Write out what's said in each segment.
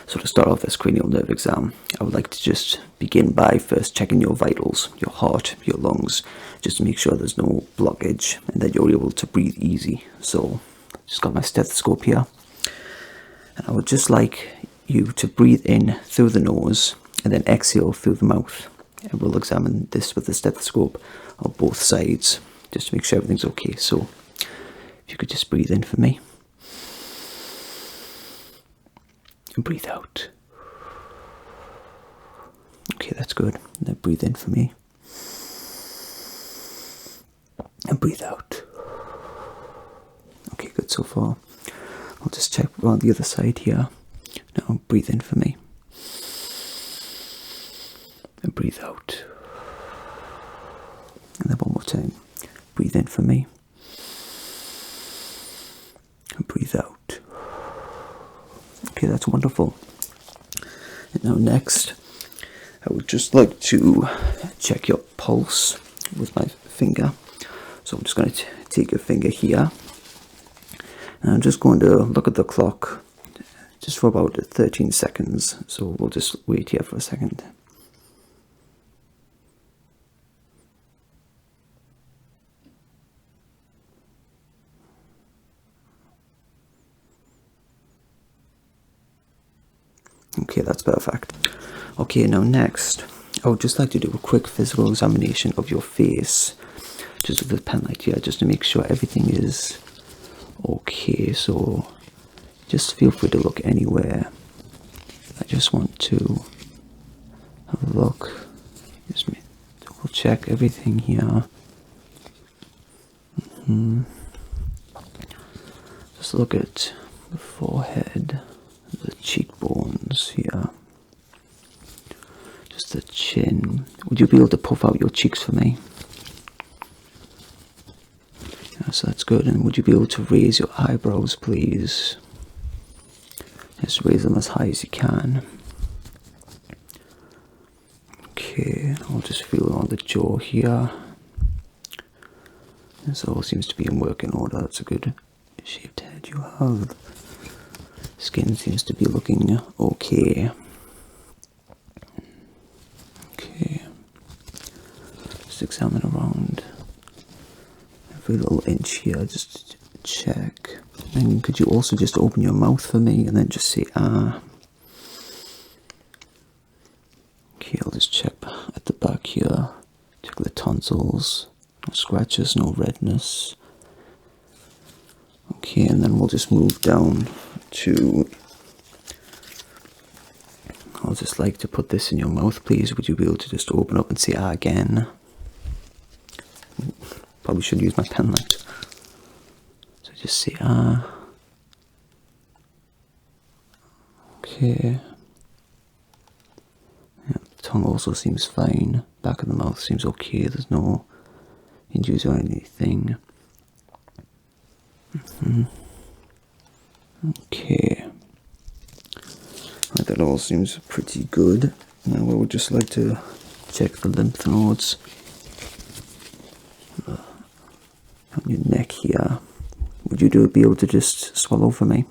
So to start off this cranial nerve exam, I would like to just begin by first checking your vitals, your heart, your lungs, just to make sure there's no blockage and that you're able to breathe easy. So just got my stethoscope here, and I would just like you to breathe in through the nose and then exhale through the mouth. And we'll examine this with the stethoscope on both sides just to make sure everything's okay. So if you could just breathe in for me. And breathe out. Okay, that's good. Now breathe in for me. And breathe out. Okay, good so far. I'll just check around the other side here. Now breathe in for me. And breathe out. And then one more time. Breathe in for me. And breathe out. Okay, that's wonderful. And now next, I would just like to check your pulse with my finger. So I'm just going to take your finger here. And I'm just going to look at the clock just for about 13 seconds. So we'll just wait here for a second. Okay, that's perfect. Okay, now next, I would just like to do a quick physical examination of your face, just with the pen light here, just to make sure everything is okay. So just feel free to look anywhere. I just want to have a look. Just double check everything here. Just look at the forehead, the cheekbones here, just the chin. Would you be able to puff out your cheeks for me? Yeah, so that's good. And would you be able to raise your eyebrows, please? Just raise them as high as you can. Okay, I'll just feel on the jaw here. This all seems to be in working order. That's a good shaped head you have. Skin seems to be looking okay. Okay. Just examine around every little inch here, just to check. And could you also just open your mouth for me and then just say ah? Okay, I'll just check at the back here. Check the tonsils. No scratches, no redness. Okay, and then we'll just move down to, I'll just like to put this in your mouth, please. Would you be able to just open up and say ah again? Probably should use my pen light. So just say ah. Okay. Yeah, the tongue also seems fine. Back of the mouth seems okay. There's no injuries or anything. Okay. Right, that all seems pretty good. Now I would just like to check the lymph nodes on your neck here. Would you be able to just swallow for me?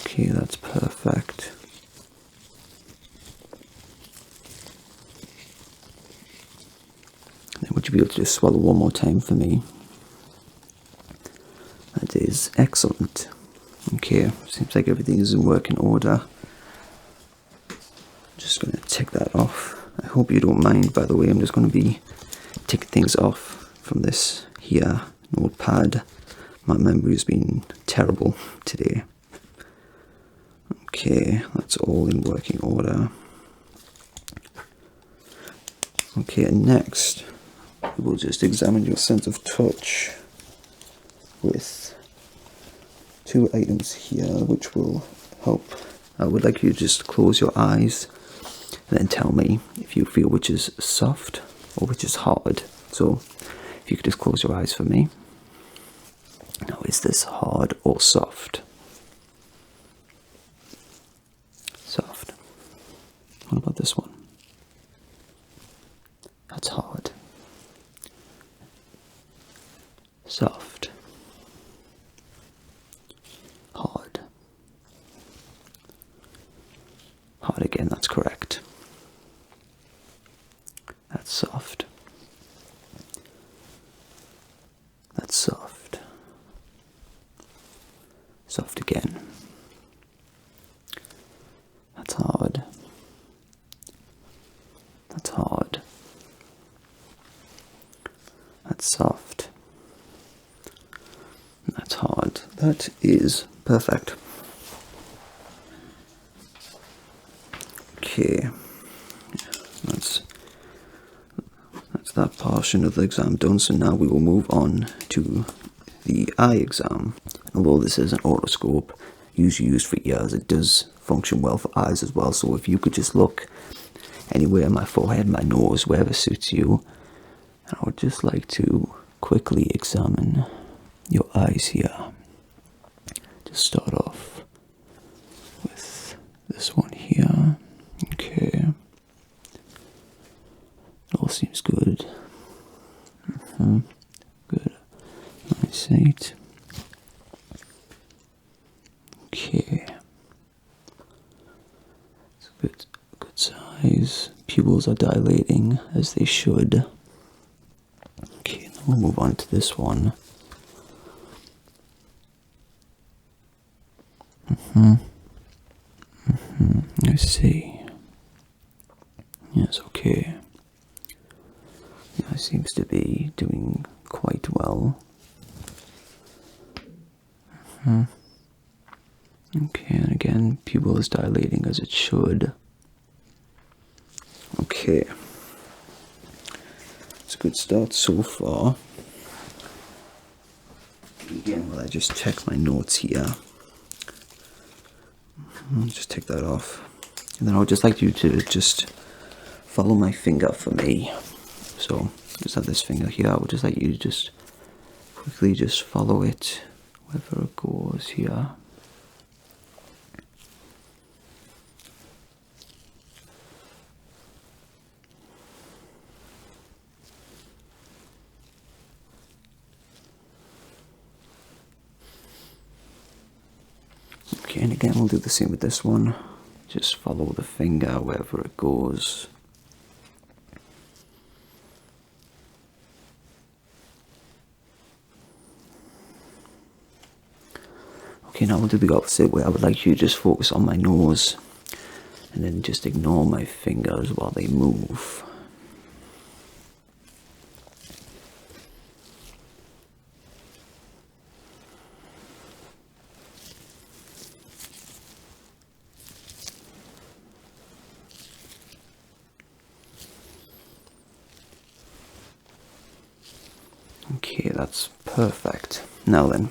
Okay, that's perfect. Then would you be able to just swallow one more time for me? That is excellent. Okay, seems like everything is in working order. Just going to tick that off. I hope you don't mind, by the way. I'm just going to be ticking things off from this here notepad. My memory has been terrible today. Okay, that's all in working order. Okay, and next we'll just examine your sense of touch with two items here which will help. I would like you to just close your eyes and then tell me if you feel which is soft or which is hard. So if you could just close your eyes for me. Now, is this hard or soft? Soft. What about this one? That's hard. Soft. Hard. Hard again, that's correct. That's soft. That's soft. Soft again. That's hard. That's hard. That's soft. That's hard. That is perfect. Okay. That's that portion of the exam done. So now we will move on to the eye exam. Although this is an otoscope, usually used for ears, it does function well for eyes as well. So if you could just look anywhere, my forehead, my nose, wherever suits you. And I would just like to quickly examine your eyes here. Just start off with this one here. Okay. It all seems good. Good. Nice, 8. Okay. It's a good size. Pupils are dilating as they should. Okay, then we'll move on to this one. I see. Yes, okay. Yeah, it seems to be doing quite well. Okay, and again, pupil is dilating as it should. Okay. It's a good start so far. Again, while I just check my notes here. I'll just take that off. And then I would just like you to just follow my finger for me. So, just have this finger here. I would just like you to just quickly just follow it wherever it goes here. Okay, and again we'll do the same with this one. Just follow the finger wherever it goes. Okay, now we'll do the opposite where I would like you to just focus on my nose and then just ignore my fingers while they move. Okay, that's perfect. Now then,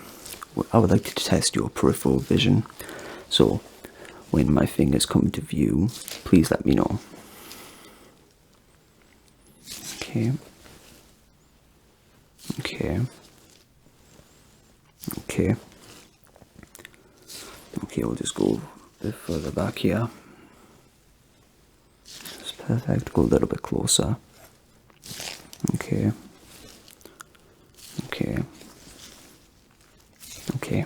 I would like to test your peripheral vision. So, when my fingers come into view, please let me know. Okay. Okay. Okay. Okay, we'll just go a bit further back here. That's perfect. Go a little bit closer. Okay. Okay. Okay.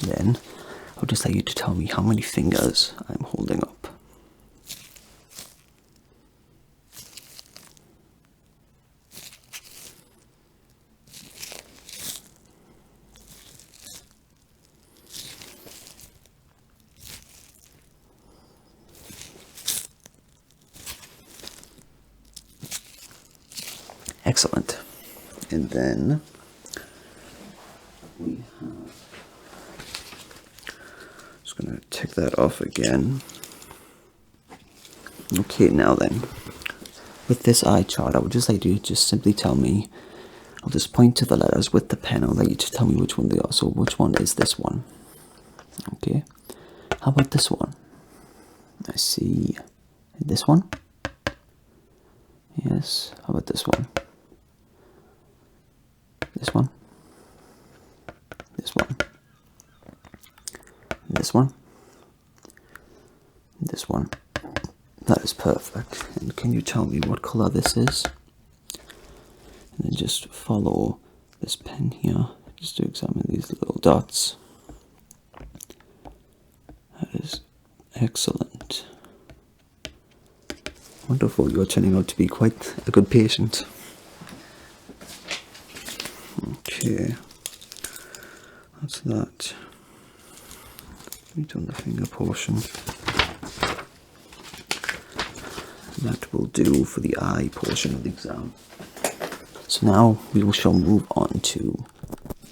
And then I would just like you to tell me how many fingers I'm holding up. Excellent. And then we have, just going to tick that off again. Okay, now then, with this eye chart, I would just like you to just simply tell me, I'll just point to the letters with the pen, I'll let you to tell me which one they are. So which one is this one? Okay, how about this one? I see this one. Yes, how about this one? This one, this one, this one, this one. That is perfect. And can you tell me what color this is? And then just follow this pen here, just to examine these little dots. That is excellent. Wonderful, you're turning out to be quite a good patient. Okay, that's that. Right on the finger portion. That will do for the eye portion of the exam. So now we shall move on to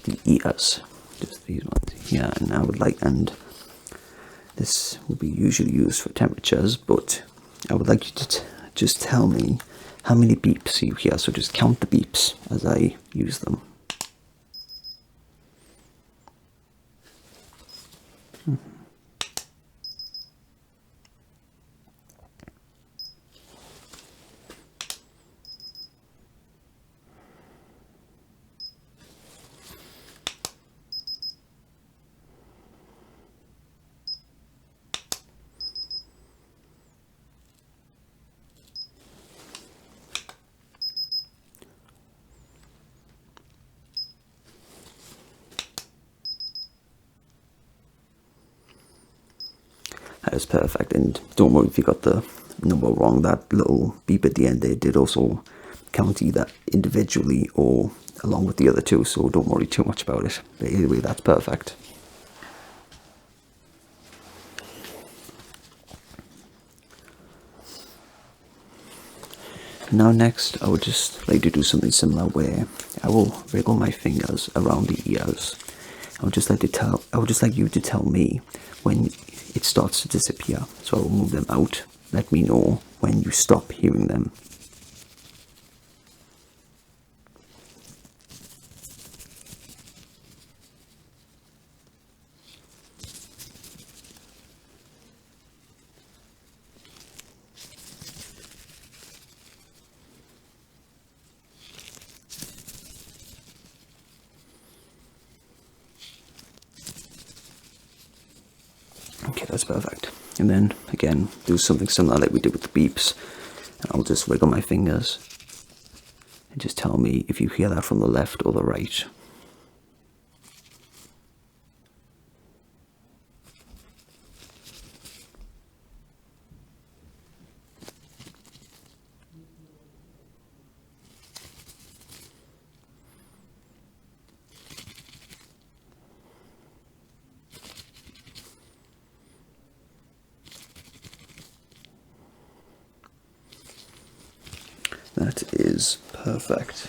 the ears. Just these ones here. And I would like, and this will be usually used for temperatures, but I would like you to just tell me how many beeps you hear. So just count the beeps as I use them. That is perfect, and don't worry if you got the number wrong. That little beep at the end there did also count either individually or along with the other two, so don't worry too much about it. But anyway, that's perfect. Now next, I would just like to do something similar where I will wriggle my fingers around the ears. I would just like you to tell me when it starts to disappear. So I will move them out. Let me know when you stop hearing them. Okay, that's perfect. And then again, do something similar like we did with the beeps. And I'll just wiggle my fingers and just tell me if you hear that from the left or the right. That is perfect.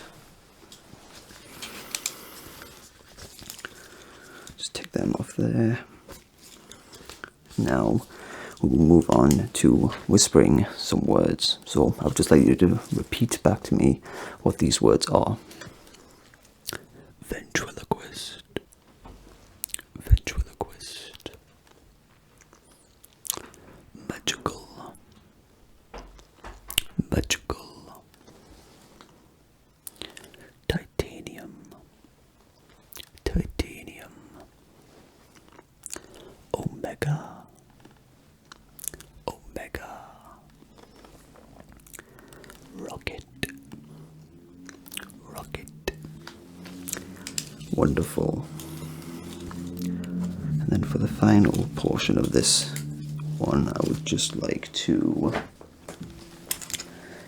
Just take them off there. Now we will move on to whispering some words. So I would just like you to repeat back to me what these words are. Ventriloquist. Ventriloquist. Magical. Magical. Titanium. Titanium. Omega. Omega. Rocket. Rocket. Wonderful. And then for the final portion of this one, I would just like to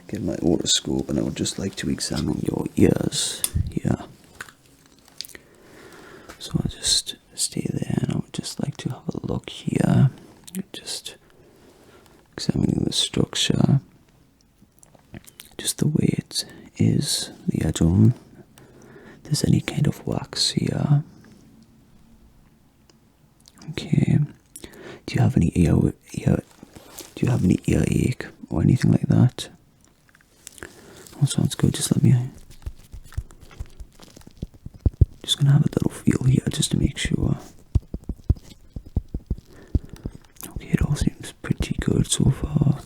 get my otoscope and I would just like to examine your ears here. So I'll just stay there and I would just like to have a look here. Just examining the structure, just the way it is, the edge on. If there's any kind of wax here. Okay. Do you have any earache or anything like that? That sounds good. Just let me. Just gonna have a little feel here just to make sure. Okay, it all seems pretty good so far.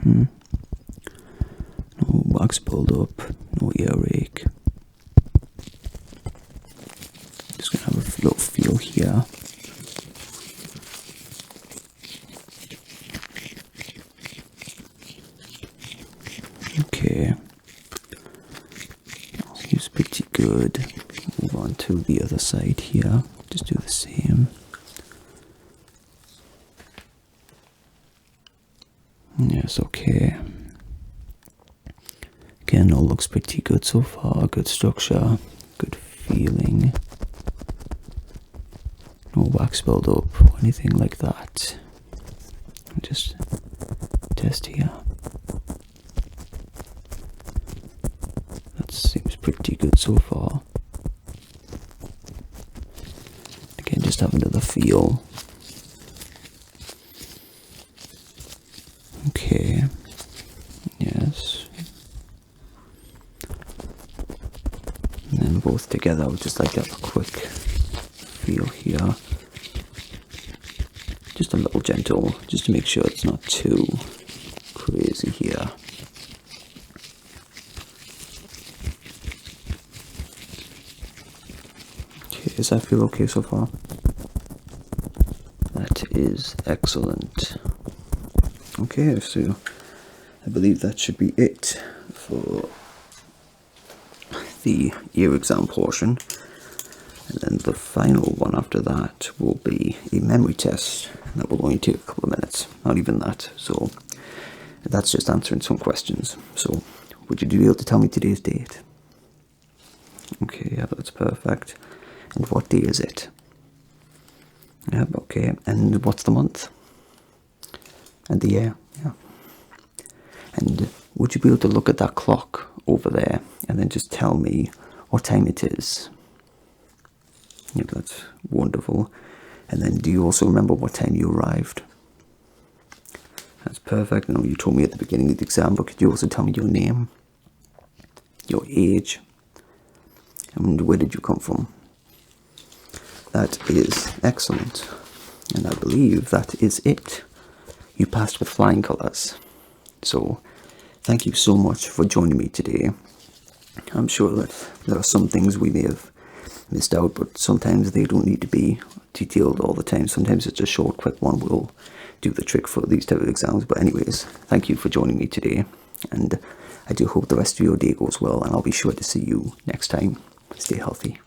No wax build-up, no earache. Just gonna have a little feel here. Okay, seems pretty good. Move on to the other side here. Just do the same. Yes, okay. Again, all looks pretty good so far. Good structure, good feeling. No wax build-up or anything like that. Just test here. That seems pretty good so far. Again, just have another feel. Okay. Yes. And then both together, I would just like to have a quick feel here. Just a little gentle, just to make sure it's not too crazy here. Okay, does that feel okay so far? That is excellent. Okay, so I believe that should be it for the ear exam portion. And then the final one after that will be a memory test. That will only take a couple of minutes, not even that. So that's just answering some questions. So would you be able to tell me today's date? Okay, yeah, that's perfect. And what day is it? Yep, okay. And what's the month? And the year? Yeah. And would you be able to look at that clock over there and then just tell me what time it is? Yep, that's wonderful. And then do you also remember what time you arrived? That's perfect. I know you told me at the beginning of the exam, but could you also tell me your name, your age, and where did you come from? That is excellent. And I believe that is it. You passed with flying colours. So thank you so much for joining me today. I'm sure that there are some things we may have missed out, but sometimes they don't need to be detailed all the time. Sometimes it's a short, quick one will do the trick for these type of exams. But anyways, thank you for joining me today, and I do hope the rest of your day goes well, and I'll be sure to see you next time. Stay healthy.